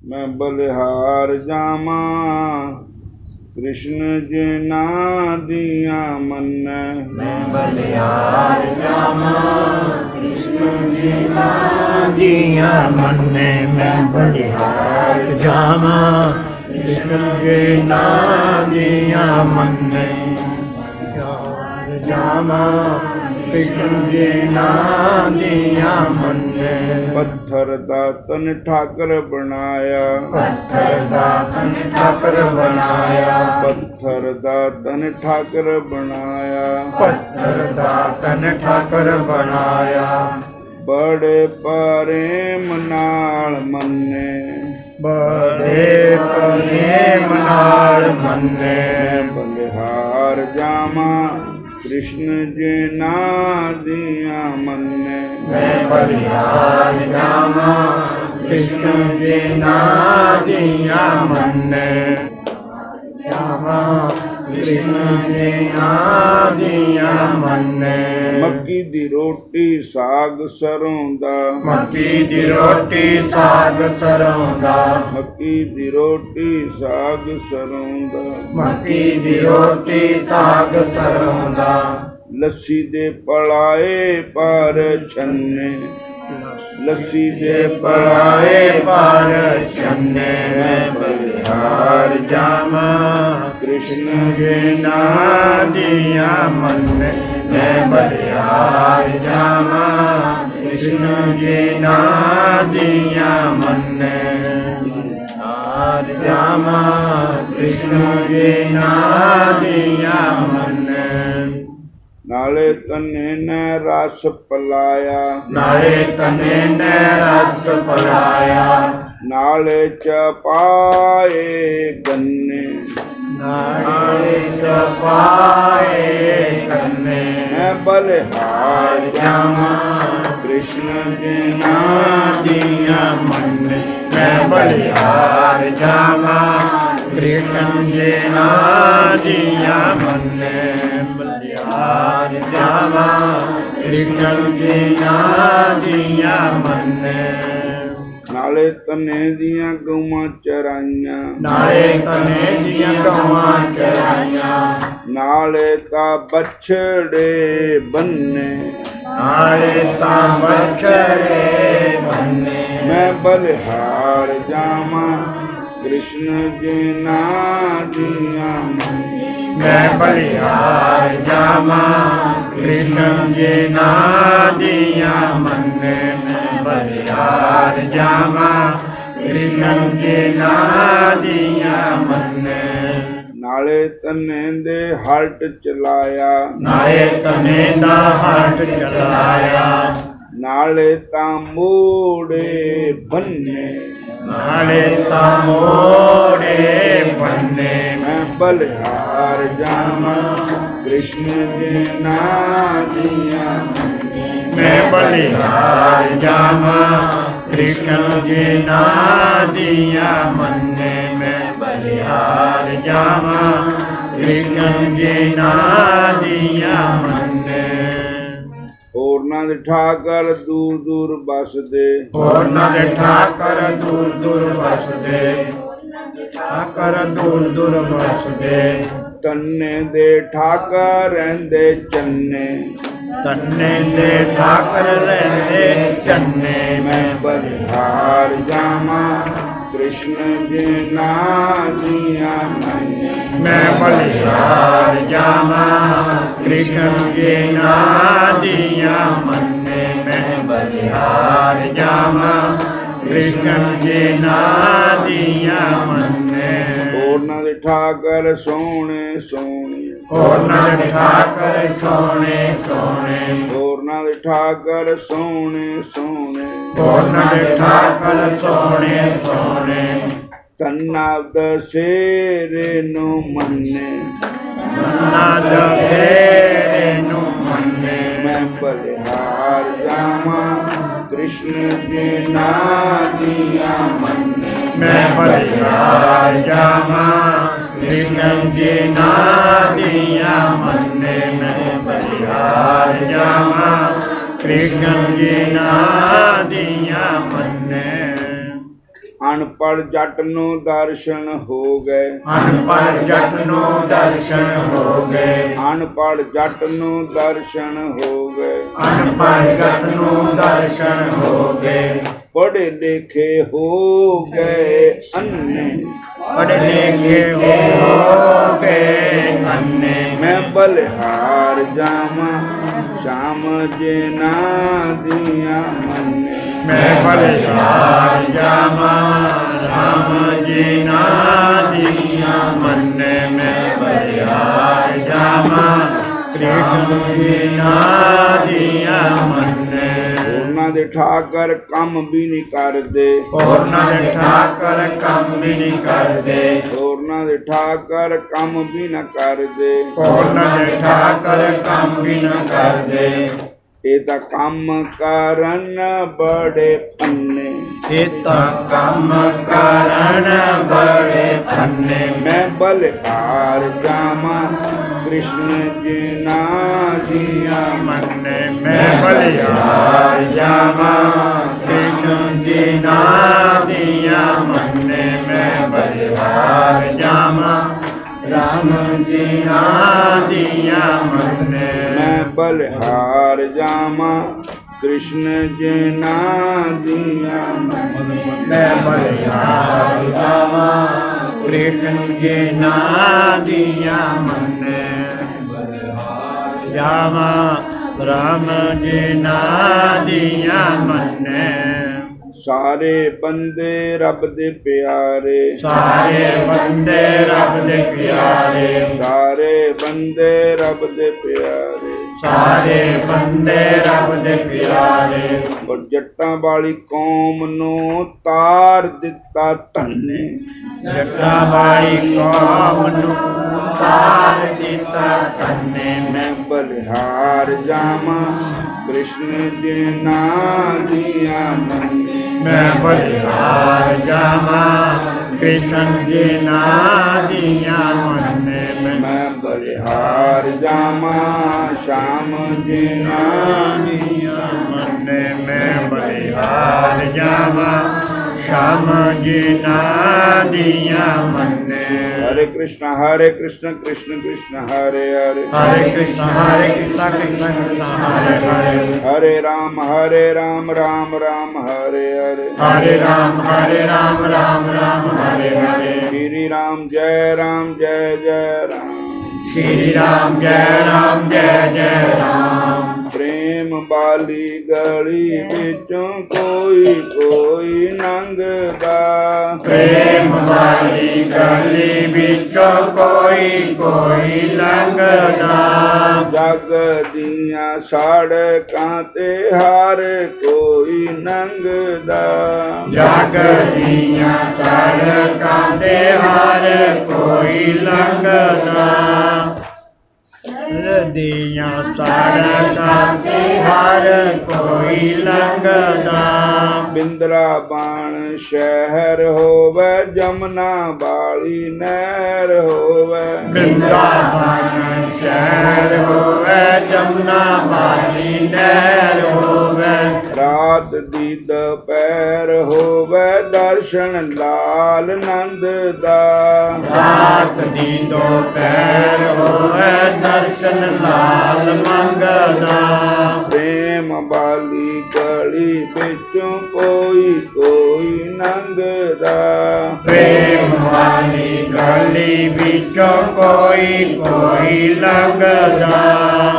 मैं बलिहार जामा कृष्ण जी ना दिया मन मैं बलिहार जामा कृष्ण जी ना दिया मन मैं बलिहार जामा कृष्ण जी ना दिया मन जामा कृष्ण जी ना दिया मन पत्थर दा तन ठाकर बनाया पत्थर दा तन ठाकर बनाया पत्थर दा तन ठाकर बनाया पत्थर दा तन ठाकर बनाया बड़े प्रेम नाल मन्ने बड़े प्रेम नाल मन्ने बलिहार जामा कृष्ण जी ना दिया मन्ने मैं बलिहार जामा कृष्ण जी ना दिया मन्ने जामा कृष्ण जी ना दिया मन्ने मक्की दी रोटी साग सरों दा मक्की दी रोटी साग सरों दा मक्की दी रोटी साग सरों दा मक्की दी रोटी साग सरों दा लस्सी दे पलाए पर छन्ने लस्सी दे पलाए पार छन्ने मैं बलिहार जामा कृष्ण जी ना दिया मन मैं बलिहार जामा कृष्ण जी ना दिया मन हार जामा कृष्ण जी ना दिया मन नाले तने न रस पलाया नाले तने ने रस पलाया नाले च पाए गन्ने नाले च पाए कन्ने मैं बलिहार जामा कृष्ण जी ना दिया मन मैं बलिहार जामा कृष्ण जी ना दिया मन बलिहार जामा कृष्ण जी ना दिया मन नाले तने दियां गौवां चराइयां नाले तने दिया गवां चराइयां नाले ता बछड़े बन्ने नाले ता बछड़े बन्ने मैं बलिहार जामा कृष्ण जी ना दिया मैं बलिहार जामा कृष्ण जी ना दिया मन मैं बलिहार जामा कृष्ण जी ना दिया मन नाले तने दे हट चलाया नाले तने दा हट चलाया नाले ता मोड़े बन्ने नाले ता मोड़े बन्ने मैं बलिहार जामा कृष्ण जी ना दिया मैं बलिहार जामा कृष्ण जी ना दिया मन मैं बलिहार जामा कृष्ण जी ना दिया मन होरना दे ठाकर दूर दूर बसदे होरना दे ठाकर दूर दूर बसदे ठाकर दूर दूर बसदे तन्ने दे ठाकर रहंदे चन्ने तन्ने दे ठाकर रहंदे चन्ने मैं बलिहार जामा कृष्ण जी ना दिया मन्ने मैं बलिहार जामा कृष्ण जी ना दिया मन मैं बलिहार जामा कृष्ण जी ना दिया मन होरना दे ठाकर सोने सोने होरना दे ठाकर सोने सोने होरना दे ठाकर सोने सोने होरना दे ठाकर सोने सोने तन्ना दशेरे नु मन्ने नन्ना दशेरे नु मन्ने मैं बलिहार जामा कृष्ण जी ना दिया मन्ने मैं बलिहार जामा कृष्ण जी ना दिया मन मैं बलिहार जामा कृष्ण जी ना दिया मन ਅਨਪੜ੍ਹ ਜੱਟ ਨੂੰ ਦਰਸ਼ਨ ਹੋ ਗਏ ਅਨਪੜ੍ਹ ਜੱਟ ਨੂੰ ਦਰਸ਼ਨ ਹੋ ਗਏ ਅਨਪੜ੍ਹ ਜੱਟ ਨੂੰ ਦਰਸ਼ਨ ਹੋ ਗਏ ਅਨਪੜ੍ਹ ਜੱਟ ਨੂੰ ਦਰਸ਼ਨ ਹੋ ਗਏ ਪੜ੍ਹੇ ਲਿਖੇ ਹੋ ਗਏ ਅੰਨੇ ਪੜ੍ਹੇ ਲਿਖੇ ਹੋ ਗਏ ਅੰਨੇ ਮੈਂ ਬਲਿਹਾਰ ਜਾਵਾਂ ਸ਼ਾਮ ਜੇ ਨਾ ਦੀਆਂ ਮੰਨੇ ਮੈਂ ਬਲਿਹਾਰ ਜਾਵਾਂ ਰਾਮ ਜੀ ਨਾ ਦੀਆਂ ਮੰਨੇ ਮੈਂ ਬਲਿਹਾਰ ਜਾਵਾਂ ਕ੍ਰਿਸ਼ਨ ਜੀ ਨਾ ਦੀਆਂ ਮੰਨੇ ਉਹਨਾਂ ਦੇ ਠਾਕਰ ਕੰਮ ਵੀ ਨਹੀਂ ਕਰਦੇ ਹੋਰਨਾਂ ਦੇ ਠਾਕਰ ਕੰਮ ਵੀ ਨਹੀਂ ਕਰਦੇ ਹੋਰਨਾਂ ਦੇ ਠਾਕਰ ਕੰਮ ਵੀ ਨਾ ਕਰਦੇ ਹੋਰਨਾਂ ਦੇ ਠਾਕਰ ਕੰਮ ਵੀ ਨਾ ਕਰਦੇ ਇਹ ਤਾਂ ਕੰਮ ਕਰਨ ਬੜੇ ਪੰਨੇ ਇਹ ਤਾਂ ਕੰਮ ਕਰਨ ਬੜੇ ਪੰਨੇ ਮੈਂ ਬਲਿਹਾਰ ਜਾਵਾਂ ਕ੍ਰਿਸ਼ਨ ਜੀ ਨਾ ਦੀਆਂ ਮੰਨੇ ਮੈਂ ਬਲਿਹਾਰ ਜਾਵਾਂ ਕ੍ਰਿਸ਼ਨ ਜੀ ਨਾ ਦੀਆਂ ਮੰਨੇ ਮੈਂ ਬਲਿਹਾਰ ਜਾਵਾਂ ਰਾਮ ਜੀ ਨਾ ਦੀਆਂ ਮੰਨੇ ਮੈਂ ਬਲਿਹਾਰ ਜਾਵਾਂ ਕ੍ਰਿਸ਼ਨ ਜੀ ਨਾ ਦੀਆਂ ਮੈਂ ਬਲਿਹਾਰ ਜਾਵਾਂ ਕ੍ਰਿਸ਼ਨ ਜੀ ਨਾ ਦੀਆਂ ਮੰਨੇ ਜਾਵਾਂ ਰਾਮ ਜੀ ਨਾ ਦੀਆਂ ਮੰਨੇ ਸਾਰੇ ਬੰਦੇ ਰੱਬ ਦੇ ਪਿਆਰੇ ਸਾਰੇ ਬੰਦੇ ਰੱਬ ਦੇ ਪਿਆਰੇ ਸਾਰੇ ਬੰਦੇ ਰੱਬ ਦੇ ਪਿਆਰੇ ਸਾਰੇ ਬੰਦੇ ਰੱਬ ਦੇ ਪਿਆਰੇ ਪਰ ਜੱਟਾਂ ਵਾਲੀ ਕੌਮ ਨੂੰ ਤਾਰ ਦਿੱਤਾ ਧੰਨੇ ਜੱਟਾਂ ਵਾਲੀ ਕੌਮ ਨੂੰ ਤਾਰ ਦਿੱਤਾ ਕੰਨੇ ਮੈਂ ਬਲਿਹਾਰ ਜਾਵਾਂ ਕ੍ਰਿਸ਼ਨ ਜੀ ਨਾ ਦੀਆਂ ਮੰਨੇ ਮੈਂ ਬਲਿਹਾਰ ਜਾਵਾਂ ਕ੍ਰਿਸ਼ਨ ਜੀ ਨਾ ਦੀਆਂ ਮੰਨੇ ਮੈਂ ਬਲਿਹਾਰ ਜਾਵਾਂ ਸ਼ਾਮ ਜੀ ਨਾ ਦੀਆਂ ਮੰਨੇ ਮੈਂ ਬਲਿਹਾਰ ਜਾਵਾਂ ਸ਼ਾਮ ਜੀ ਨਾ ਦੀਆਂ ਮੰਨੇ ਹਰੇ ਕ੍ਰਿਸ਼ਨ ਕ੍ਰਿਸ਼ਨ ਕ੍ਰਿਸ਼ਨ ਹਰੇ ਹਰੇ ਹਰੇ ਕ੍ਰਿਸ਼ਨ ਕ੍ਰਿਸ਼ਨ ਕ੍ਰਿਸ਼ਨ ਹਰੇ ਹਰੇ ਹਰੇ ਰਾਮ ਰਾਮ ਰਾਮ ਹਰੇ ਹਰੇ ਹਰੇ ਰਾਮ ਰਾਮ ਰਾਮ ਹਰੇ ਹਰੇ ਸ਼੍ਰੀ ਰਾਮ ਜੈ ਜੈ ਰਾਮ ਸ਼੍ਰੀ ਰਾਮ ਜੈ ਜੈ ਰਾਮ ਪ੍ਰੇਮ ਬਾਲੀ ਗਲੀ ਵਿੱਚੋਂ ਕੋਈ ਲੰਘਦਾ ਪ੍ਰੇਮ ਵਾਲੀ ਗਲੀ ਵਿੱਚੋਂ ਕੋਈ ਲੰਘਦਾ ਜਗ ਦੀਆਂ ਸੜਕਾਂ ਤੇ ਹਰ ਕੋਈ ਲੰਘਦਾ ਜਗ ਦੀਆਂ ਸੜਕਾਂ ਤੇ ਹਰ ਕੋਈ ਲੰਘਦਾ ਦੀਆਂ ਸੜਕਾਂ ਤੇ ਹਰ ਕੋਈ ਲੰਘਦਾ ਬਿੰਦਰਾਬਨ ਸ਼ਹਿਰ ਹੋਵੇ ਜਮਨਾ ਵਾਲੀ ਨਹਿਰ ਹੋਵੇ ਬਿੰਦਰਾਬਨ ਸ਼ਹਿਰ ਹੋਵੇ ਜਮਨਾ ਵਾਲੀ ਨਹਿਰ ਹੋਵੇ ਰਾਤ ਦੀ ਦੁਪਹਿਰ ਹੋਵੇ ਦਰਸ਼ਨ ਲਾਲ ਨੰਦ ਦਾ ਰਾਤ ਦੀ ਦੁਪਹਿਰ ਹੋਵੇ ਦਰਸ਼ਨ ਲਾਲ ਮੰਗਦਾ ਪ੍ਰੇਮ ਵਾਲੀ ਗਲੀ ਵਿੱਚੋਂ ਕੋਈ ਲੰਘਦਾ ਪ੍ਰੇਮ ਵਾਲੀ ਗਲੀ ਵਿੱਚੋਂ ਕੋਈ ਲੰਘਦਾ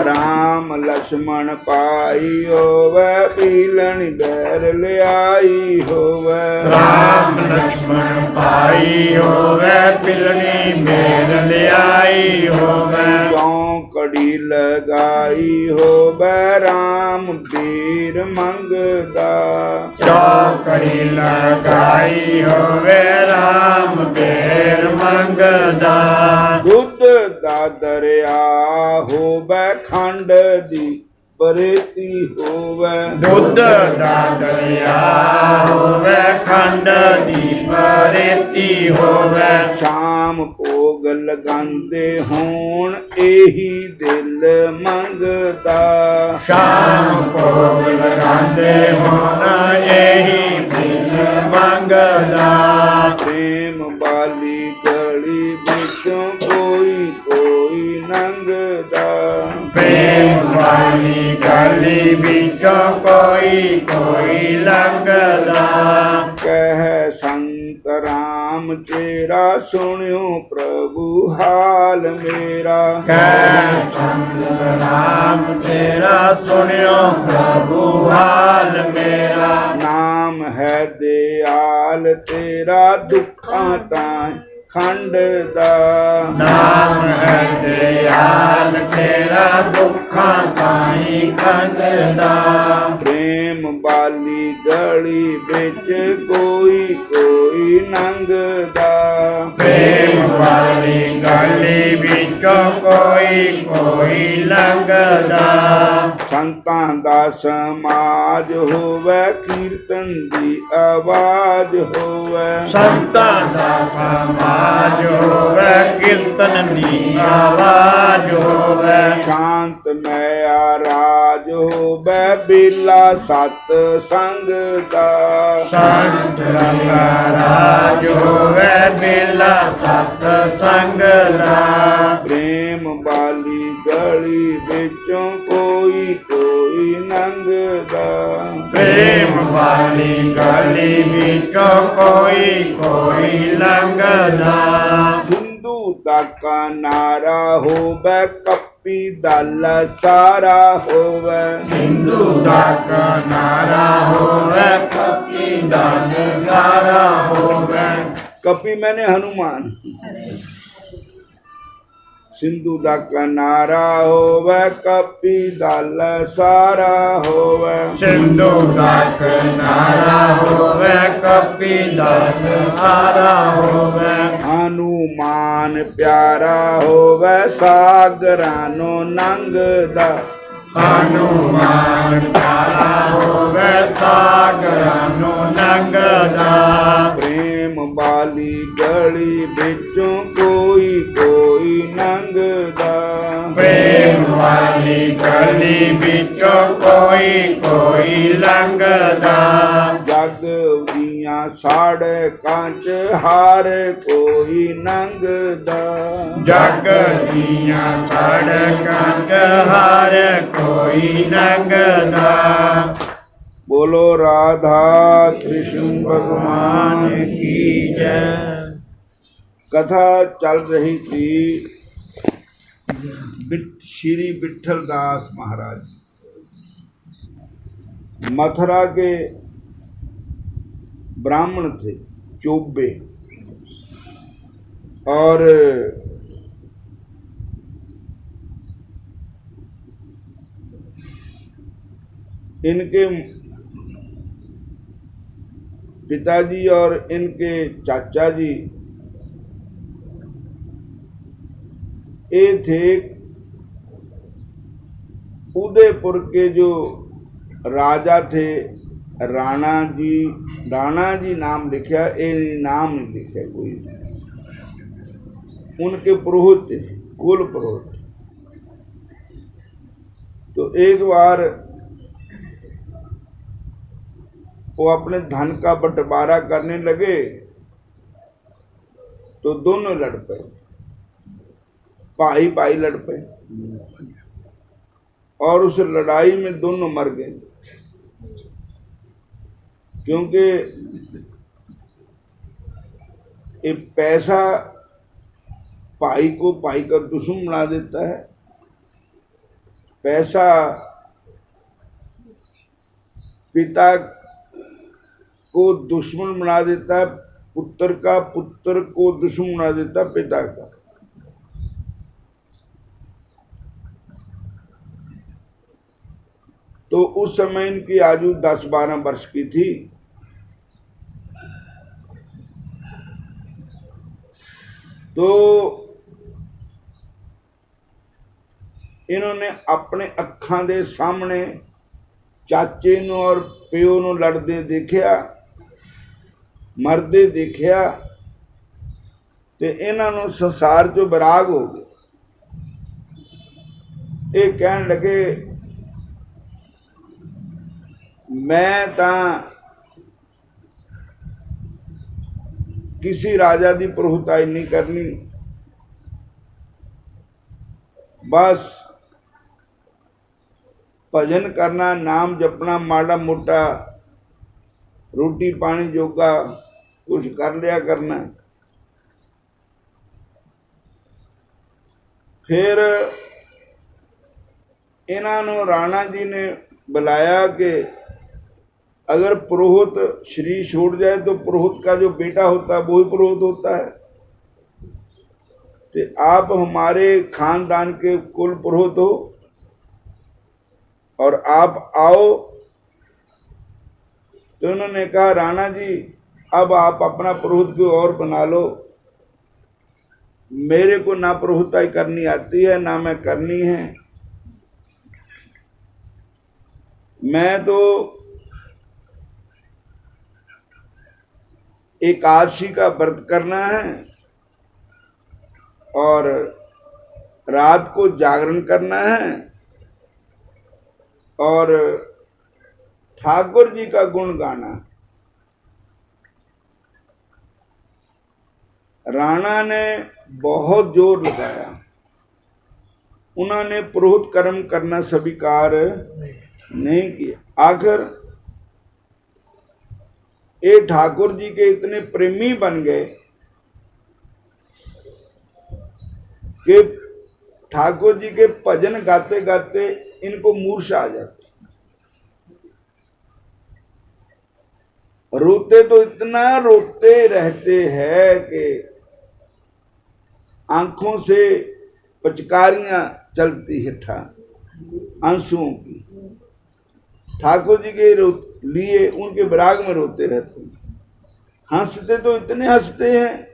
ਰਾਮ ਲక్ష్మణ ਪਾਈ ਹੋਵੇ ਪੀਲਣ ਬੈਰ ਲਿਆਈ ਹੋਵੇ ਰਾਮ ਲక్ష్మణ ਪਾਈ ਹੋਵੇ ਪਿਲਣੀ ਮੇਰ ਲਿਆਈ ਹੋਵੇ ਚੌਂਕੜੀ ਲਗਾਈ ਹੋਵੇ ਰਾਮ ਵੀਰ ਮੰਗਦਾ ਚੌਕੜੀ ਲਗਾਈ ਹੋਵੇ ਰਾਮ ਬੇਰ ਮੰਗਦਾ ਦੁੱਧ ਦਾ ਦਰਿਆ ਹੋਵੇ ਖੰਡ ਦੀ ਬਰੇਤੀ ਹੋਵੇ ਦੁੱਧ ਦਾ ਦਰਿਆ ਹੋਵੇ ਖੰਡ ਦੀ ਬਰੇਤੀ ਹੋਵੇ ਸ਼ਾਮ ਭੋਗ ਲਗਾਉਂਦੇ ਹੋਣ ਇਹੀ ਦਿਲ ਮੰਗਦਾ ਸ਼ਾਮ ਭੋਗ ਲਗਾਉਂਦੇ ਹੋਣ ਇਹੀ ਦਿਲ ਮੰਗਦਾ ਪ੍ਰੇਮ ਵਾਲੀ ਗਲੀ ਵਿੱਚੋਂ ਕੋਈ ਕੋਈ ਲੰਘਦਾ ਪ੍ਰੇਮ ਵਾਲੀ ਗਲੀ ਵਿੱਚੋਂ ਕੋਈ ਕੋਈ ਲੰਘਦਾ ਕਹਿ ਸੰਤ ਰਾਮ ਤੇਰਾ ਸੁਣਿਓ ਪ੍ਰਭੂ ਹਾਲ ਮੇਰਾ ਕਹਿ ਸੰਤ ਰਾਮ ਤੇਰਾ ਸੁਣਿਓ ਪ੍ਰਭੂ ਹਾਲ ਮੇਰਾ ਨਾਮ ਹੈ ਦਿਆਲ ਤੇਰਾ ਦੁੱਖਾਂ ਤਾਂ ਖੰਡ ਦਾ ਨਾਮ ਹੈ ਦਿਆਲ ਤੇਰਾ ਦੁੱਖਾਂ ਤਾਈ ਖੰਡਦਾ ਪ੍ਰੇਮ ਵਾਲੀ ਗਲੀ ਵਿੱਚ ਕੋਈ ਕੋਈ ਲੰਘਦਾ ਪ੍ਰੇਮ ਵਾਲੀ ਗਲੀ ਵਿੱਚੋਂ ਕੋਈ ਕੋਈ ਲੰਘਦਾ ਸੰਤਾਂ ਦਾ ਸਮਾਜ ਹੋਵੇ ਕੀਰਤਨ ਦੀ ਆਵਾਜ਼ ਹੋਵੇ ਸੰਤਾਂ ਦਾ ਸਮਾਜ ਹੋਵੇ ਕੀਰਤਨ ਦੀ ਆਵਾਜ਼ ਹੋਵੇ ਸ਼ਾਂਤ ਮਿਆ ਰਾਜ ਹੋਵੇ ਬੇਲਾ ਸਤ ਸੰਗ ਦਾ ਸੰਤ ਰੰਗਾ ਰਾਜ ਹੋਵੇ ਬੇਲਾ ਸਤ ਸੰਗ ਦਾ ਪ੍ਰੇਮ ਵਾਲੀ ਗਲੀ ਵਿੱਚੋਂ ਕੋਈ ਕੋਈ ਲੰਘਦਾ ਪ੍ਰੇਮ ਵਾਲੀ ਗਲੀ ਵਿੱਚੋਂ ਕੋਈ ਕੋਈ ਲੰਘਦਾ ਹਿੰਦੂ ਦਾ ਨਾਰਾ ਹੋਵੇ ਕੱਪੀ ਦਲ ਸਾਰਾ ਹੋਵੇ ਸਿੰਧੂ ਦਾ ਨਾਰਾ ਹੋਵੇ ਕਪੀ ਦਾ ਸਾਰਾ ਹੋਵੇ कपि मैंने हनुमान सिंधु दा किनारा होवे कपि दल सारा होवे ਸਿੰਧੂ ਦਾ ਨਾਰਾ ਹੋਵੇ ਕਪੀ ਦਾ ਸਾਰਾ ਹੋਵੇ हनुमान प्यारा होवे सागरां नो नंगदा ਹਨੂਮਾਨ ਪਿਆਰਾ ਹੋਵੇ ਸਾਗਰਾਂ ਨੂੰ ਲੰਘਦਾ प्रेम वाली गली बिचों कोई कोई नंगदा ਪ੍ਰੇਮ ਵਾਲੀ ਗਲੀ ਵਿੱਚੋਂ ਕੋਈ ਕੋਈ ਲੰਘਦਾ जग दियां सड़कां च हर कोई नंगदा ਜਗ ਦੀਆਂ ਸੜਕਾਂ 'ਚ ਹਰ ਕੋਈ ਲੰਘਦਾ बोलो राधा कृष्ण भगवान ਕੀ ਜੈ कथा चल रही थी श्री विठल दास महाराज मथुरा के ब्राह्मण थे चोबे और इनके पिताजी और इनके चाचा जी ये थे उदयपुर के जो राजा थे राणा जी नाम लिखा ये नाम नहीं लिखा कोई उनके पुरोहित थे कुल पुरोहित। तो एक बार वो अपने धन का बंटवारा करने लगे तो दोनों लड़ पे भाई भाई लड़ पे और उस लड़ाई में दोनों मर गए क्योंकि ये पैसा भाई को भाई का दुश्मन बना देता है। पैसा पिता को दुश्मन बना देता है, पुत्र का पुत्र को दुश्मन बना देता है पिता का। तो उस समय इनकी आयु 10-12 वर्ष की थी। तो इन्होंने अपने अखां दे सामने चाचे नूं और प्यो नूं लड़दे देखिया, मरदे देखिया ते इन्हां नूं संसार चों विराग हो गए। ये कहण लगे मैं तां किसी राजा की पुरोहिताई नहीं करनी, बस भजन करना, नाम जपना, माड़ा मोटा रोटी पानी जोगा कुछ कर लिया करना। फिर इन्हों राणा जी ने बुलाया कि अगर पुरोहित शरीर छोड़ जाए तो पुरोहित का जो बेटा होता है वो ही पुरोहित होता है, तो आप हमारे खानदान के कुल पुरोहित हो और आप आओ। तो उन्होंने कहा राणा जी अब आप अपना पुरोहित कोई और बना लो, मेरे को ना पुरोहिताई करनी आती है ना मैं करनी है, मैं तो एकादशी का व्रत करना है और रात को जागरण करना है और ठाकुर जी का गुण गाना। राणा ने बहुत जोर लगाया, उन्होंने पुरोहित कर्म करना स्वीकार नहीं किया। आखिर ये ठाकुर जी के इतने प्रेमी बन गए कि ठाकुर जी के भजन गाते गाते इनको मूर्छा आ जाती, रोते तो इतना रोते रहते हैं कि आंखों से पिचकारियां चलती है आंसुओं की। ठाकुर जी के लिए उनके विराग में रोते रहते हैं, हंसते तो इतने हंसते हैं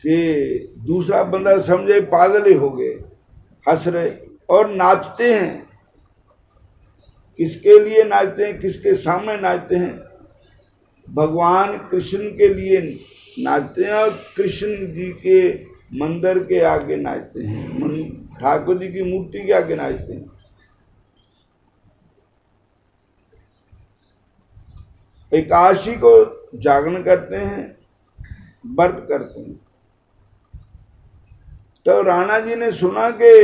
कि दूसरा बंदा समझे पागल ही हो गए, हंस रहे। और नाचते हैं, किसके लिए नाचते हैं, किसके सामने नाचते हैं? भगवान कृष्ण के लिए नाचते हैं और कृष्ण जी के मंदिर के आगे नाचते हैं, ठाकुर जी की मूर्ति के आगे नाचते हैं। एकादशी को जागरण करते हैं, व्रत करते हैं। तो राणा जी ने सुना कि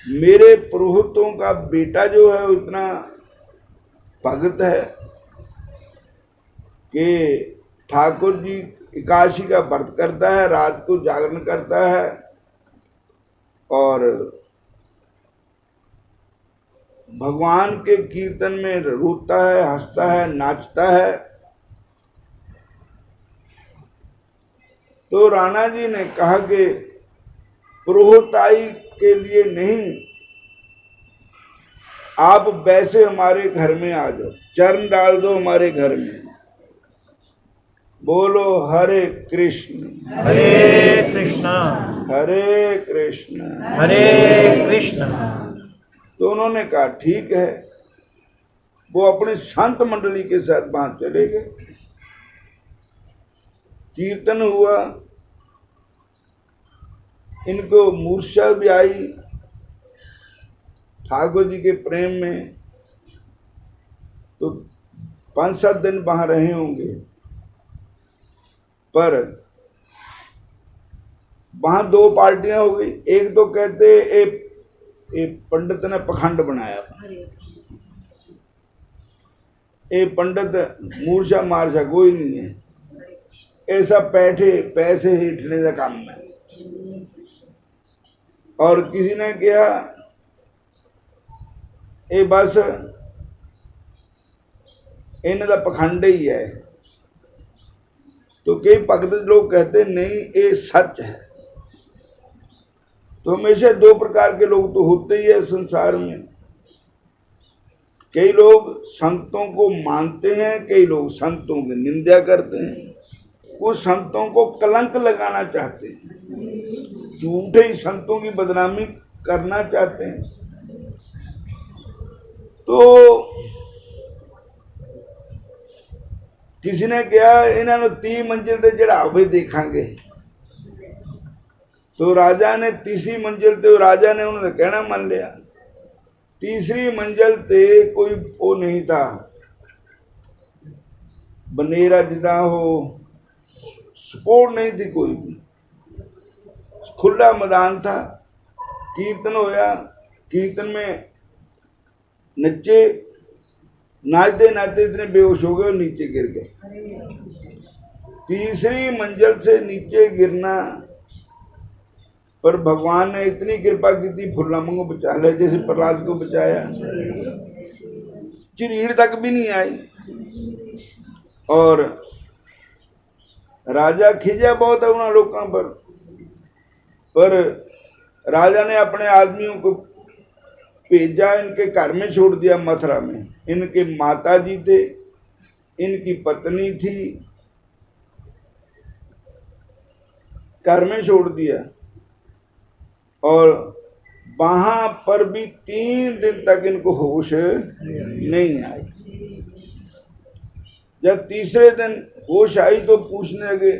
मेरे पुरोहितों का बेटा जो है वो इतना भगत है कि ठाकुर जी एकादशी का व्रत करता है, रात को जागरण करता है और भगवान के कीर्तन में रोता है, हंसता है, नाचता है। तो राणा जी ने कहा कि पुरोहिताई के लिए नहीं, आप वैसे हमारे घर में आ जाओ, चरण डाल दो हमारे घर में। बोलो हरे कृष्ण हरे कृष्णा हरे कृष्ण हरे कृष्णा। तो उन्होंने कहा ठीक है। वो अपने संत मंडली के साथ वहां चले गए, कीर्तन हुआ, इनको मूर्छा भी आई ठाकुर जी के प्रेम में। तो 5-7 दिन वहां रहे होंगे, पर वहां 2 पार्टियां हो गई। एक तो कहते एक पंडित ने पखंड बनाया, एक पंडित मूर्छा मार्छा कोई नहीं है, ऐसा पैसे हिटने का काम है। और किसी ने कहा ये बस इन्हें पखंड ही है। तो कई भगत लोग कहते नहीं ये सच है। तो हमेशा 2 प्रकार के लोग तो होते ही है संसार में। कई लोग संतों को मानते हैं, कई लोग संतों की निंदा करते हैं, वो संतों को कलंक लगाना चाहते हैं, झूठे ही संतों की बदनामी करना चाहते हैं। तो किसी ने कहा इन्होंने 30 मंजिल ते चढ़ावे देखांगे। तो राजा ने 30वीं मंजिल ते राजा ने उन्होंने कहना मान लिया। तीसरी मंजिल ते कोई वो नहीं था, बनेरा जिदा हो, सपोर्ट नहीं थी कोई भी, खुला मैदान था। कीर्तन होया, कीर्तन में नच्चे, नाचते नाचते इतने बेहोश हो गए और नीचे गिर गए। तीसरी मंजिल से नीचे गिरना पर भगवान ने इतनी कृपा की थी, फुल्लामा को बचा लिया जैसे प्रहलाद को बचाया। चिरीड़ तक भी नहीं आई। और राजा खिजा बहुत है उन लोगों पर राजा ने अपने आदमियों को भेजा, इनके घर में छोड़ दिया मथुरा में। इनके माता जी थे, इनकी पत्नी थी, घर में छोड़ दिया। और वहां पर भी 3 दिन तक इनको होश नहीं आई। जब तीसरे दिन होश आई तो पूछने लगे,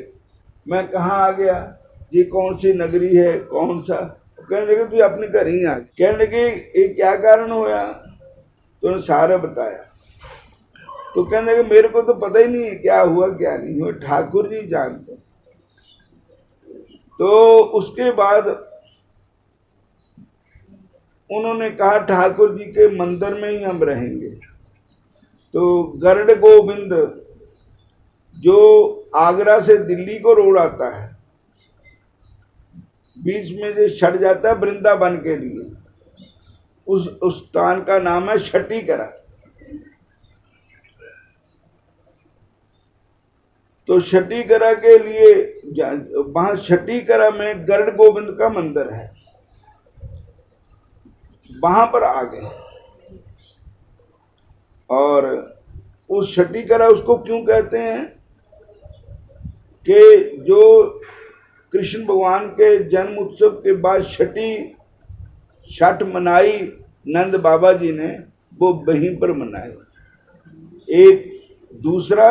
मैं कहाँ आ गया, ये कौन सी नगरी है, कौन सा? कहने लगे तू अपने घर ही आ। कहने लगे ये क्या कारण होया? तो उन्होंने सारा बताया। तो कहने लगे मेरे को तो पता ही नहीं है क्या हुआ क्या नहीं हुआ, ठाकुर जी जानते। तो उसके बाद उन्होंने कहा ठाकुर जी के मंदिर में ही हम रहेंगे। तो गरुड़ गोविंद जो आगरा से दिल्ली को रोड आता है, बीच में जो छट जाता है वृंदावन के लिए, उस स्थान का नाम है छठीकरा। तो छठीकरा के लिए वहां छठीकरा में गरुड़ गोविंद का मंदिर है, वहां पर आ गए। और उस छठीकरा उसको क्यों कहते हैं कि जो कृष्ण भगवान के जन्म उत्सव के बाद छठ मनाई नंद बाबा जी ने, वो वहीं पर मनाई। एक दूसरा,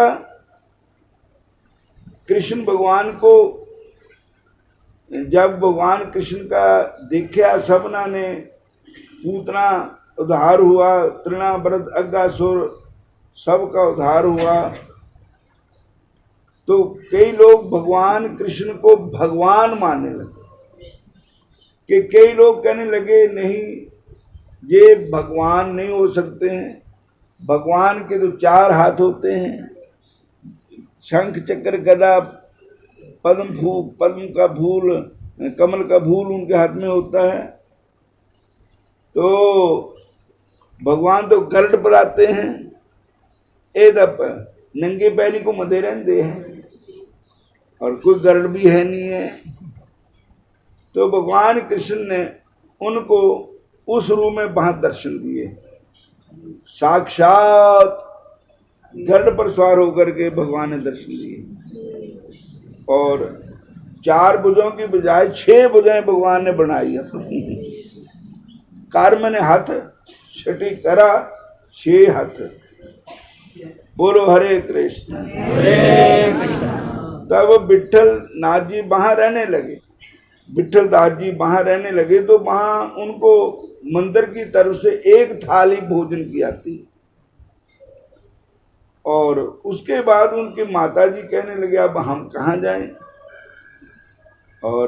कृष्ण भगवान को जब भगवान कृष्ण का देखा सबना ने, पूतना उद्धार हुआ, तृणा व्रत अग्गासुर सबका उद्धार हुआ। तो कई लोग भगवान कृष्ण को भगवान मानने लगे, कि कई लोग कहने लगे नहीं ये भगवान नहीं हो सकते हैं, भगवान के तो 4 हाथ होते हैं, शंख चक्र गदा पद्म का फूल, कमल का फूल उनके हाथ में होता है। तो भगवान तो गरुड़ पर आते हैं, एदप नंगे पैनी को मदे रहते हैं, और कोई गरुड़ भी है नहीं है। तो भगवान कृष्ण ने उनको उस रूप में वहां दर्शन दिए, साक्षात गरुड़ पर सवार होकर के भगवान ने दर्शन दिए। और 4 भुजों की बजाय 6 भुजाएं भगवान ने बनाई अपनी। कर्म ने हाथ, छठी करा 6 हाथ। बोलो हरे कृष्ण। तब विठल नाथ जी वहां रहने लगे, विठल दास जी वहां रहने लगे। तो वहां उनको मंदिर की तरफ से 1 थाली भोजन की आती। और उसके बाद उनकी माता जी कहने लगे अब हम कहाँ जाएं, और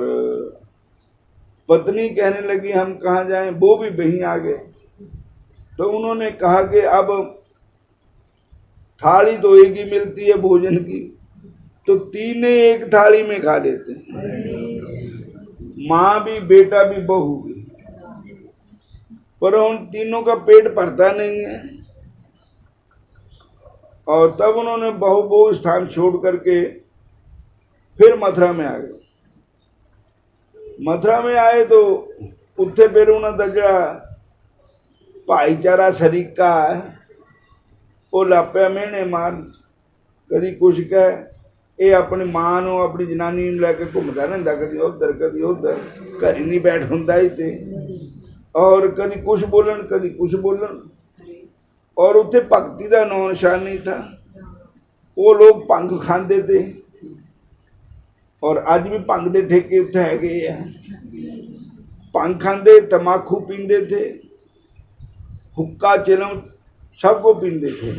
पत्नी कहने लगी हम कहाँ जाएं, वो भी वहीं आ गए। तो उन्होंने कहा कि अब थाली तो एक ही मिलती है भोजन की, तो तीनों एक थाली में खा लेते हैं, माँ भी बेटा भी बहू भी। पर उन तीनों का पेट भरता नहीं है। और तब उन्होंने बहु स्थान छोड़ करके फिर मथुरा में आ गए। मथुरा में आए तो उत्थे फिर उन्होंने दजा भाईचारा सरीका है, वो लापया मेने मार, कदी कुछ कह, ये अपनी मां नूं अपनी जनानी लैके घूमता रहिंदा, कदी उधर कदी उधर, घर ही नहीं बैठ हुंदा ही ते, और कदी कुछ बोलन कदी कुछ बोलन। और उत्थे भगती का नो निशान नहीं था। वो लोग भंग खाते थे, और अज भी भंग के ठेके उत्थे हैगे आ। भंग खाते, तमाकू पींदे थे, हुक्का चिलम सबको पींदे थे,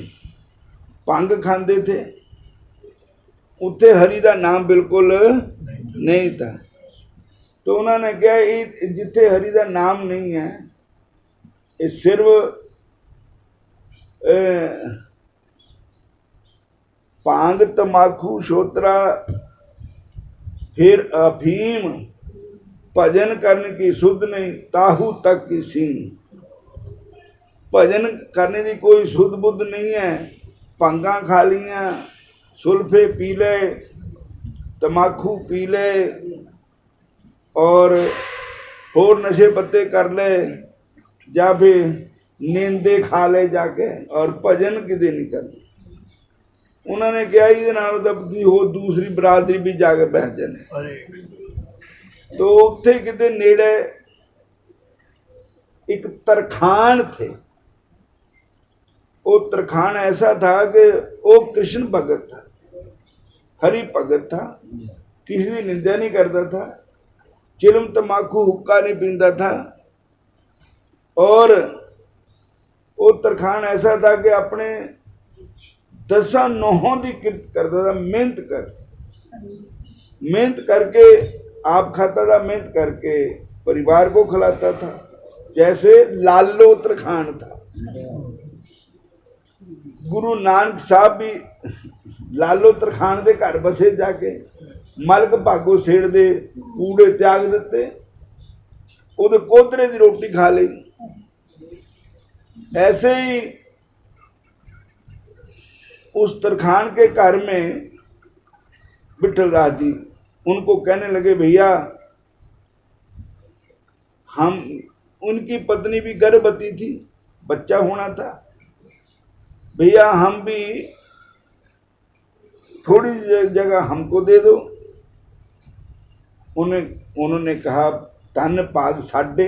भंग खाते थे, उत्थे हरि का नाम बिल्कुल नहीं था। तो उन्होंने कहा ये जिथे हरि का नाम नहीं है, ये सिर्फ भांग तमाकू शोत्रा फिर अफीम, भजन करने की सुध नहीं, ताहू तक की सींग। भजन करने की कोई सुध बुद्ध नहीं है, भांगा खा लिया, सुल्फे पी ले, तमाकू पी ले और होर नशे पत्ते कर ले, या फिर नींदे खा ले जाके, और भजन किते नहीं करने। उन्होंने कहा ये तब हो दूसरी बरादरी भी जाके बह जाने। तो उत्थे किते नेड़े एक तरखान थे। वो तरखान ऐसा था कि वो कृष्ण भगत था, हरि भगत था, किसी की निंदा नहीं करता था, चिलम तमाकू हुक्का नहीं पींदा था, और वो तरखान ऐसा था कि अपने 10 नौहों की किरत करता था, मेहनत करके आप खाता था, मेहनत करके परिवार को खिलाता था। जैसे लालो तरखान था, गुरु नानक साहब भी लालो तरखान के घर बसे जाके, मलक भागो सेड़ दे कूड़े त्याग दिते, उहदे कोतरे की रोटी खा ली। ऐसे ही उस तरखान के घर में विठल राज जी उनको कहने लगे, भैया हम, उनकी पत्नी भी गर्भवती थी, बच्चा होना था, भैया हम भी थोड़ी जगह हमको दे दो। उन्होंने कहा, धन भाग साडे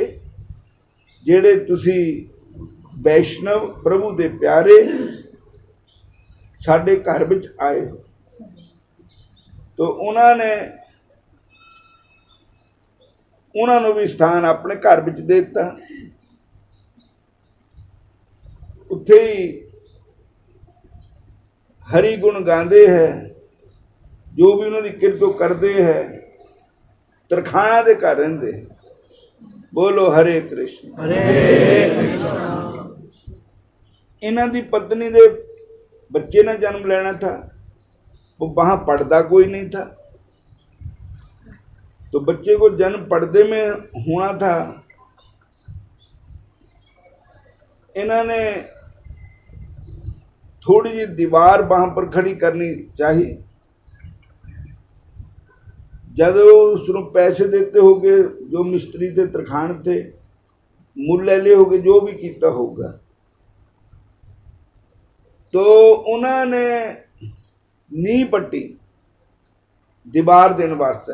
जेड़े तुसी वैष्णव प्रभु दे प्यारे साडे घर विच आए। तो उन्होंने भी स्थान अपने घर विच दे दिता। उत्थे ही हरि गुण गाते हैं, जो भी उन्होंने किरत करते हैं, तरखाना दे घर रहिंदे। बोलो हरे कृष्ण हरे कृष्ण। इन्हां दी पत्नी दे बच्चे ने जन्म लेना था, वो वहां पढ़ता कोई नहीं था, तो बच्चे को जन्म पर्दे में होना था। इन्होंने थोड़ी जी दीवार वहां पर खड़ी करनी चाहिए। जब उसको पैसे देते होगे, जो मिस्त्री थे तरखान थे, मुल्ले ले होगे, जो भी किया होगा, तो उन्होंने नींह पट्टी दीवार देने वास्ते,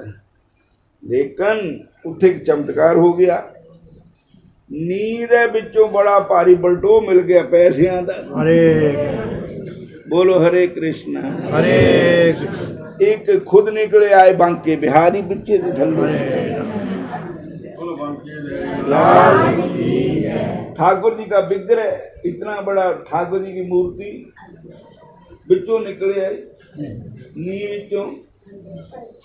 लेकिन उत्थे एक चमत्कार हो गया। नींह दे विचों बड़ा भारी बलटो मिल गया पैसियां दा। हरे बोलो हरे कृष्ण हरे कृष्ण। एक खुद निकले आए बांके बिहारी बच्चे दे थल्ले। ठाकुर जी का विग्रह, इतना बड़ा ठाकुर जी की मूर्ति बिचों निकले आए, नींह विचों,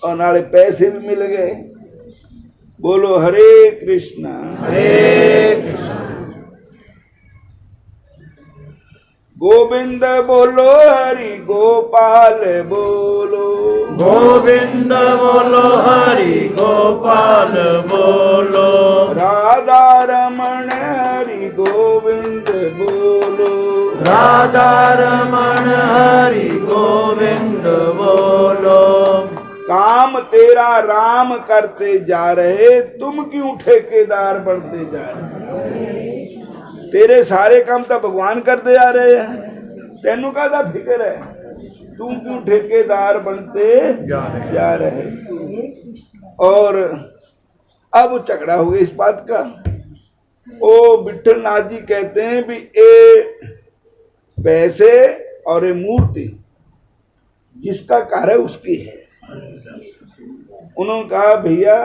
और नाले पैसे भी मिल गए। बोलो हरे कृष्णा हरे कृष्ण। गोविंद बोलो हरि गोपाल बोलो, गोविंद बोलो हरि गोपाल बोलो, राधा रमण हरि गोविंद बोलो, राधा रमण हरि गोविंद बोलो। काम तेरा राम करते जा रहे, तुम क्यों ठेकेदार बनते जा रहे। तेरे सारे काम तो भगवान करते जा रहे हैं, तेनू काहदा फिक्र है, तू क्यों ठेकेदार बनते जा रहे। और अब झगड़ा हो गया इस बात का। ओ विठल नाथ जी कहते हैं भी ये पैसे और ये मूर्ति जिसका घर है उसकी है। उन्होंने कहा भैया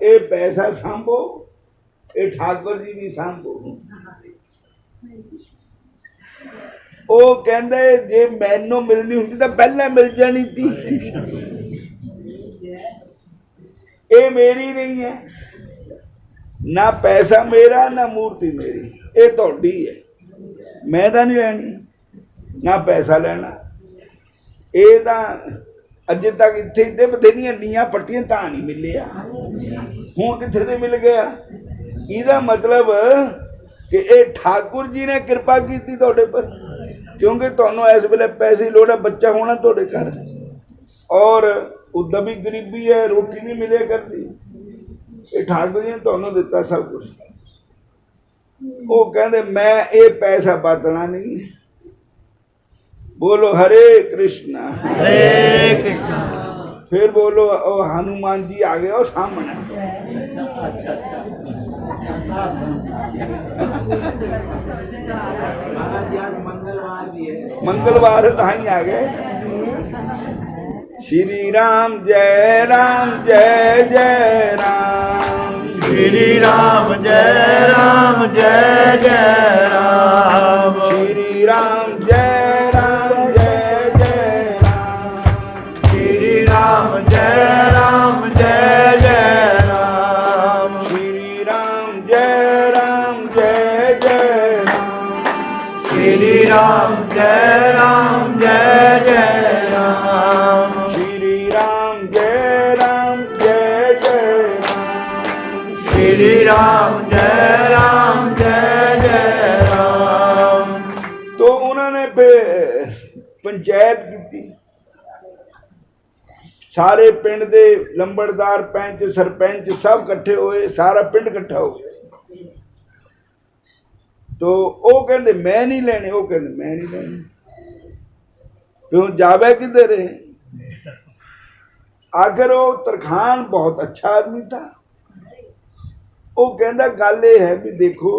ये पैसा सांभो, ये ठाकुर जी भी सांभो। ਉਹ ਕਹਿੰਦੇ ਜੇ ਮੈਨੂੰ ਮਿਲਣੀ ਹੁੰਦੀ ਤਾਂ ਪਹਿਲਾਂ ਮਿਲ ਜਾਣੀ ਸੀ। ਇਹ ਮੇਰੀ ਨਹੀਂ ਹੈ, ਨਾ ਪੈਸਾ ਮੇਰਾ ਨਾ ਮੂਰਤੀ ਮੇਰੀ, ਇਹ ਤੁਹਾਡੀ ਹੈ। ਮੈਂ ਤਾਂ ਨਹੀਂ ਲੈਣੀ, ਨਾ ਪੈਸਾ ਲੈਣਾ। ਇਹ ਤਾਂ ਅਜੇ ਤੱਕ ਇੱਥੇ ਇੱਥੇ ਬਥੇਰੀਆਂ ਨੀਆਂ ਪੱਟੀਆਂ ਤਾਂ ਨਹੀਂ ਮਿਲਿਆ, ਹੁਣ ਕਿੱਥੇ ਤੇ ਮਿਲ ਗਿਆ। ਇਹਦਾ ਮਤਲਬ ਕਿ ਇਹ ਠਾकुर जी ने ਕਿਰਪਾ ਕੀਤੀ ਤੁਹਾਡੇ ਪਰ, ਕਿਉਂਕਿ ਤੁਹਾਨੂੰ ਇਸ ਵੇਲੇ ਪੈਸੇ ਦੀ ਲੋੜ ਹੈ, ਬੱਚਾ ਹੋਣਾ ਤੁਹਾਡੇ ਘਰ, ਔਰ ਉਦਾਂ ਵੀ ਗਰੀਬੀ ਹੈ, ਰੋਟੀ ਨਹੀਂ ਮਿਲਿਆ ਕਰਦੀ। ਇਹ ਠਾकुर जी ने ਤੁਹਾਨੂੰ ਦਿੱਤਾ ਸਭ ਕੁਝ। ਉਹ ਕਹਿੰਦੇ ਮੈਂ ਇਹ ਪੈਸਾ ਬਦਲਣਾ ਨਹੀਂ। बोलो हरे कृष्णा हरे कृष्णा। फिर बोलो ओ हनुमान जी आ गए और सामने। मंगलवार कहीं आ गए। श्री राम जय जय राम, श्री राम जय जय राम, श्री राम जय राम जय जय राम, श्री राम जय जय राम, श्री राम जय जय राम। तो उन्होंने पंचायत की, सारे पिंड दे लंबड़दार पैंच सरपंच सब इकट्ठे होए, सारा पिंड इकट्ठा हो गया। तो वो कहते मैं नहीं लेने, वो कहते मैं नहीं लेने। तो जावे किधर है? आखिर वो तरखान बहुत अच्छा आदमी था। वो कहता गल ये है भी देखो,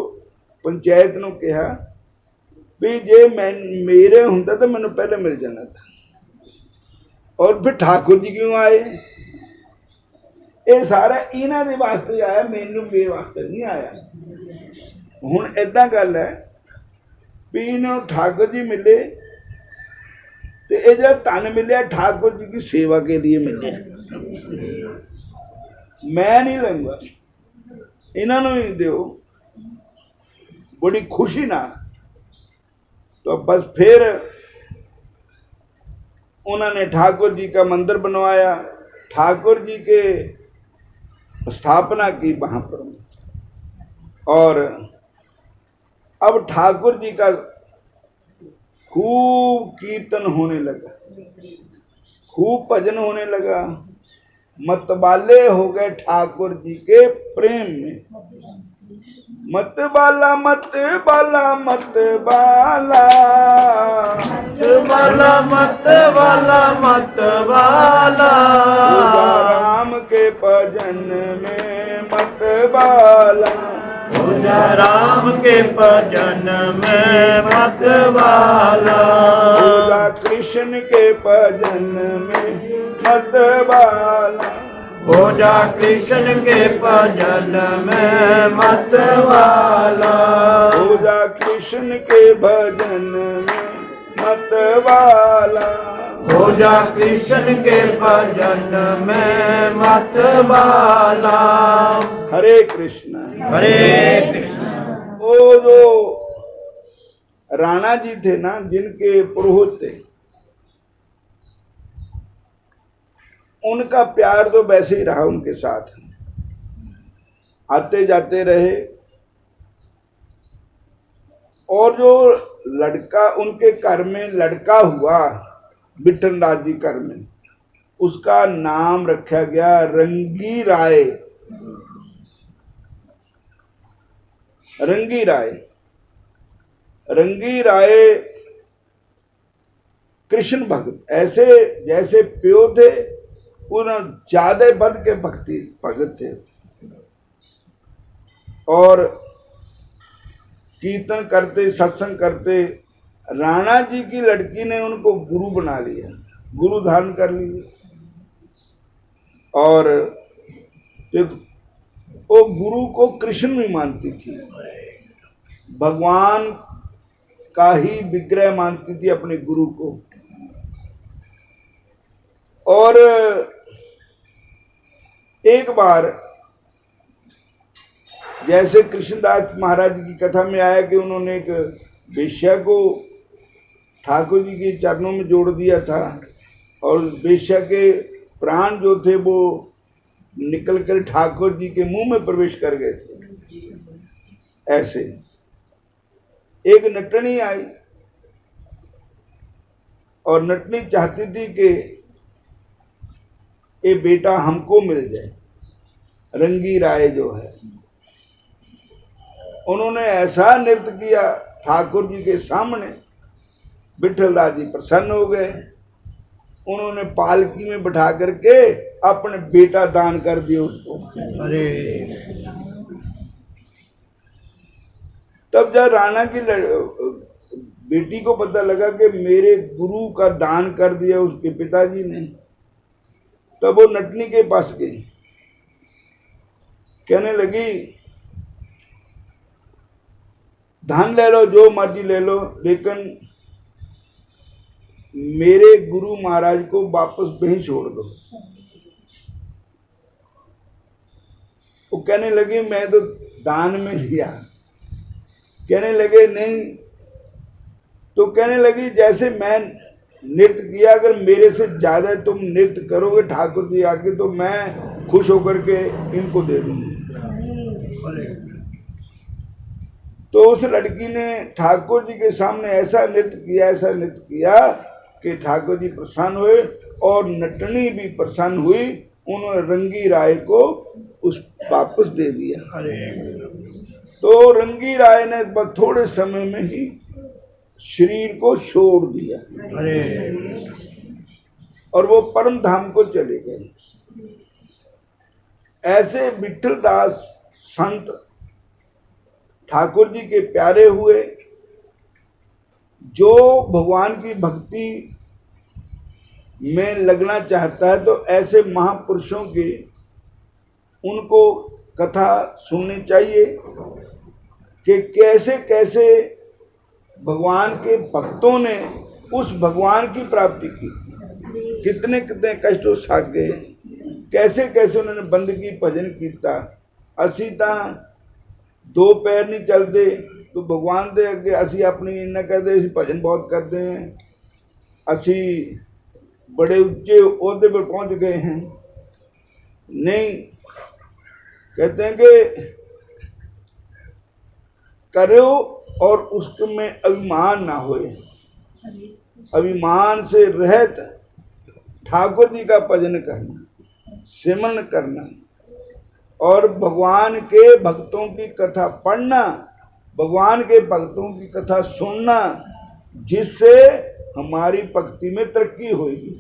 पंचायत नूं कहा भी जे मैं मेरे हुंदा तो मैनूं पहले मिल जाना था, और फिर ठाकुर जी क्यों आए? ये सारा इन्हां दे वास्ते आया, मैनूं मेरे वास्ते नहीं आया। ਹੁਣ ਇਦਾਂ ਗੱਲ ਹੈ ਵੀ ਇਹਨਾਂ ਨੂੰ ठाकुर जी मिले, तो ये जो धन मिले ठाकुर जी की सेवा के लिए मिले। मैं नहीं लूंगा, इन्होंने ही दो बड़ी खुशी ना। तो बस फिर उन्होंने ठाकुर जी का मंदिर बनवाया, ठाकुर जी के स्थापना की वहाँ पर, और अब ठाकुर जी का खूब कीर्तन होने लगा, खूब भजन होने लगा। मतवाले हो गए ठाकुर जी के प्रेम में। मतवाला मतवाला मतवाला मतवाला मतवाला मतवाला, राम के भजन में मतवाला, पूजा राम के भजन में मतवाला, पूजा कृष्ण के भजन में मतवाला, पूजा कृष्ण के भजन में मतवाला, पूजा कृष्ण के भजन में मतवाला, पूजा कृष्ण के भजन में मतवाला। हरे कृष्ण हरे कृष्ण। वो जो राणा जी थे ना, जिनके पुरोहित थे, उनका प्यार तो वैसे ही रहा उनके साथ, आते जाते रहे। और जो लड़का उनके घर में लड़का हुआ बिठन राज जी घर में, उसका नाम रखा गया रंगी राय। रंगी राय, रंगी राय कृष्ण भक्त, ऐसे जैसे प्यो थे उन्हें ज्यादा बढ़ के भक्ति भगत थे, और कीर्तन करते सत्संग करते। राणा जी की लड़की ने उनको गुरु बना लिया, गुरु धारण कर लिए, और वो गुरु को कृष्ण भी मानती थी, भगवान का ही विग्रह मानती थी अपने गुरु को। और एक बार जैसे कृष्णदास महाराज की कथा में आया कि उन्होंने एक वेश्या को ठाकुर जी के चरणों में जोड़ दिया था और वेश्या के प्राण जो थे वो निकल कर ठाकुर जी के मुंह में प्रवेश कर गए थे। ऐसे एक नटनी आई और नटनी चाहती थी कि ये बेटा हमको मिल जाए। रंगी राय जो है, उन्होंने ऐसा नृत्य किया ठाकुर जी के सामने, विठलदास जी प्रसन्न हो गए। उन्होंने पालकी में बैठा करके अपने बेटा दान कर दिया उसको। अरे तब जब राणा की बेटी को पता लगा कि मेरे गुरु का दान कर दिया उसके पिताजी ने, तब वो नटनी के पास गई, कहने लगी धन ले लो, जो मर्जी ले लो, लेकिन मेरे गुरु महाराज को वापस वहीं छोड़ दो। वो कहने लगी मैं तो दान में दिया। कहने लगे नहीं, तो कहने लगी जैसे मैं नृत्य किया, अगर मेरे से ज्यादा तुम नृत्य करोगे ठाकुर जी आके, तो मैं खुश होकर के इनको दे दूंगी। तो उस लड़की ने ठाकुर जी के सामने ऐसा नृत्य किया कि ठाकुर जी प्रसन्न हुए और नटनी भी प्रसन्न हुई। उन्होंने रंगी राय को उस वापस दे दिया। तो रंगी राय ने बस थोड़े समय में ही शरीर को छोड़ दिया और वो परम धाम को चले गए। ऐसे विठलदास संत ठाकुर जी के प्यारे हुए। जो भगवान की भक्ति में लगना चाहता है तो ऐसे महापुरुषों की उनको कथा सुननी चाहिए कि कैसे कैसे भगवान के भक्तों ने उस भगवान की प्राप्ति की, कितने कितने कष्टों सागे, कैसे कैसे उन्होंने बंदगी भजन किया। असी तां दो पैर नहीं चलते तो भगवान दे अगे असी अपनी इन्ना करते, असी भजन बहुत करते हैं, असी बड़े ऊंचे ओहदे पर पहुंच गए हैं। नहीं, कहते हैं कि करो और उसमें अभिमान ना होए। अभिमान से रहित ठाकुर जी का भजन करना, सिमरन करना और भगवान के भक्तों की कथा पढ़ना, भगवान के भक्तों की कथा सुनना, जिससे हमारी भक्ति में तरक्की होगी।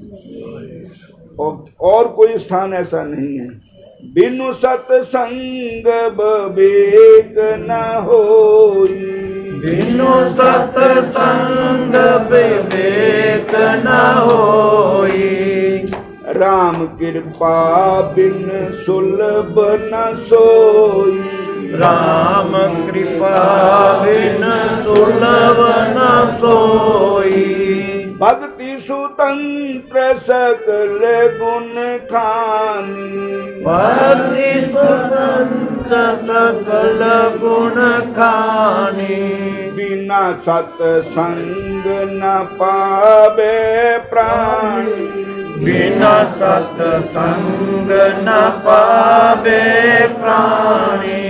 और कोई स्थान ऐसा नहीं है। बिनु सत्संग विवेक न होई, बिनु सत्संग विवेक न होई। राम कृपा बिन सुलभ न सोई, राम कृपा बिन सुलभ न सोई। भक्ति सुतंत्र सकल गुण खानी, भक्ति सुतंत्र सकल गुण खानी। बिना सत्संग न पावे प्राणी, बिना सत्संग न पावे प्राणी।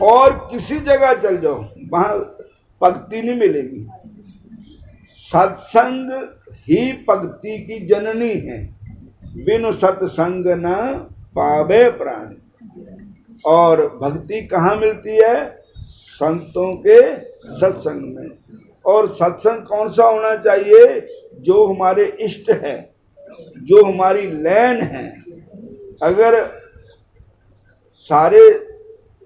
और किसी जगह चल जाओ वहां भक्ति नहीं मिलेगी। सत्संग ही भक्ति की जननी है। बिनु सत्संग न पावे प्राणी। और भक्ति कहाँ मिलती है? संतों के सत्संग में। और सत्संग कौन सा होना चाहिए? जो हमारे इष्ट है, जो हमारी लैन है। अगर सारे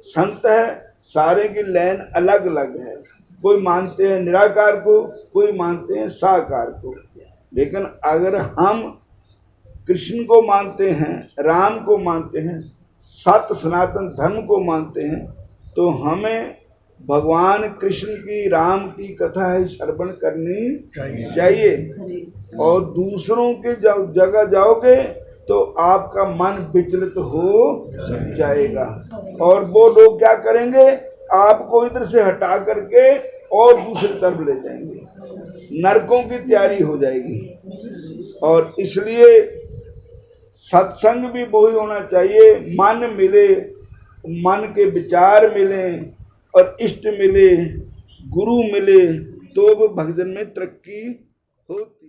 संत है, सारे की लैन अलग अलग है। कोई मानते हैं निराकार को, कोई मानते हैं साकार को। लेकिन अगर हम कृष्ण को मानते हैं, राम को मानते हैं, सत्य सनातन धर्म को मानते हैं, तो हमें भगवान कृष्ण की, राम की कथा है श्रवण करनी चाहिए। और दूसरों के जगह जाओगे तो आपका मन विचलित हो जाएगा, और वो लोग क्या करेंगे, आपको इधर से हटा करके और दूसरी तरफ ले जाएंगे, नरकों की तैयारी हो जाएगी। और इसलिए सत्संग भी वही होना चाहिए, मन मिले, मन के विचार मिले और इष्ट मिले, गुरु मिले, तो वो भक्तन में तरक्की होती।